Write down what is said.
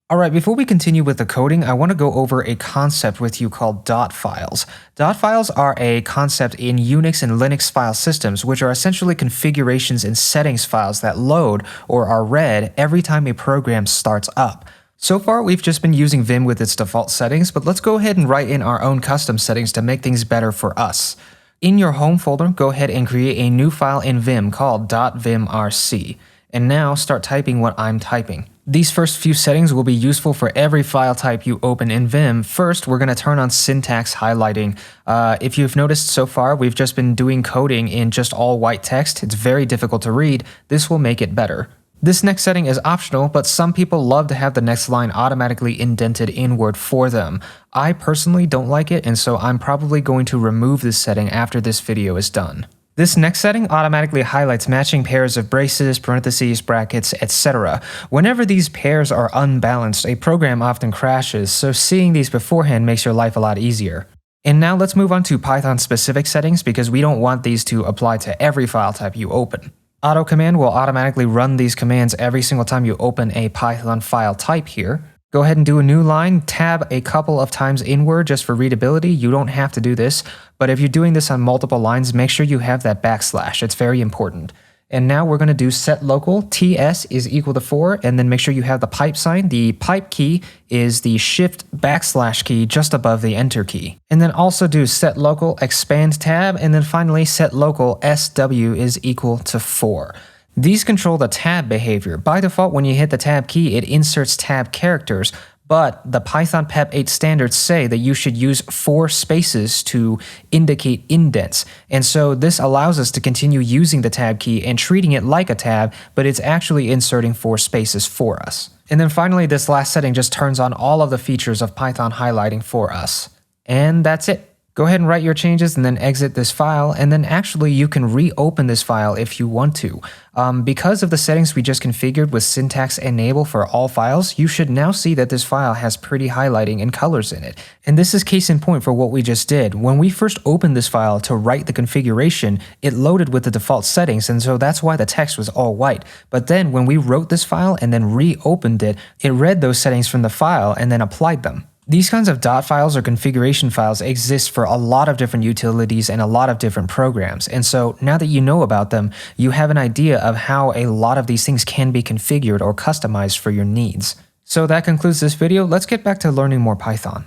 Alright, before we continue with the coding, I want to go over a concept with you called Dotfiles. Dotfiles are a concept in Unix and Linux file systems, which are essentially configurations and settings files that load or are read every time a program starts up. So far, we've just been using Vim with its default settings, but let's go ahead and write in our own custom settings to make things better for us. In your home folder, go ahead and create a new file in Vim called .vimrc. And now start typing what I'm typing. These first few settings will be useful for every file type you open in Vim. First, we're going to turn on syntax highlighting. If you've noticed so far, we've just been doing coding in just all white text. It's very difficult to read. This will make it better. This next setting is optional, but some people love to have the next line automatically indented inward for them. I personally don't like it, and so I'm probably going to remove this setting after this video is done. This next setting automatically highlights matching pairs of braces, parentheses, brackets, etc. Whenever these pairs are unbalanced, a program often crashes, so seeing these beforehand makes your life a lot easier. And now let's move on to Python-specific settings because we don't want these to apply to every file type you open. Auto command will automatically run these commands every single time you open a Python file type here. Go ahead and do a new line, tab a couple of times inward just for readability. You don't have to do this, but if you're doing this on multiple lines, make sure you have that backslash. It's very important. And now we're going to do set local, ts is equal to 4, and then make sure you have the pipe sign. The pipe key is the shift backslash key just above the enter key. And then also do set local expand tab, and then finally set local sw is equal to 4. These control the tab behavior. By default, when you hit the tab key, it inserts tab characters, but the Python PEP 8 standards say that you should use 4 spaces to indicate indents. And so this allows us to continue using the tab key and treating it like a tab, but it's actually inserting 4 spaces for us. And then finally, this last setting just turns on all of the features of Python highlighting for us. And that's it. Go ahead and write your changes and then exit this file, and then actually you can reopen this file if you want to. Because of the settings we just configured with syntax enable for all files, you should now see that this file has pretty highlighting and colors in it. And this is case in point for what we just did. When we first opened this file to write the configuration, it loaded with the default settings, and so that's why the text was all white. But then when we wrote this file and then reopened it, it read those settings from the file and then applied them. These kinds of dot files or configuration files exist for a lot of different utilities and a lot of different programs, and so now that you know about them, you have an idea of how a lot of these things can be configured or customized for your needs. So that concludes this video. Let's get back to learning more Python.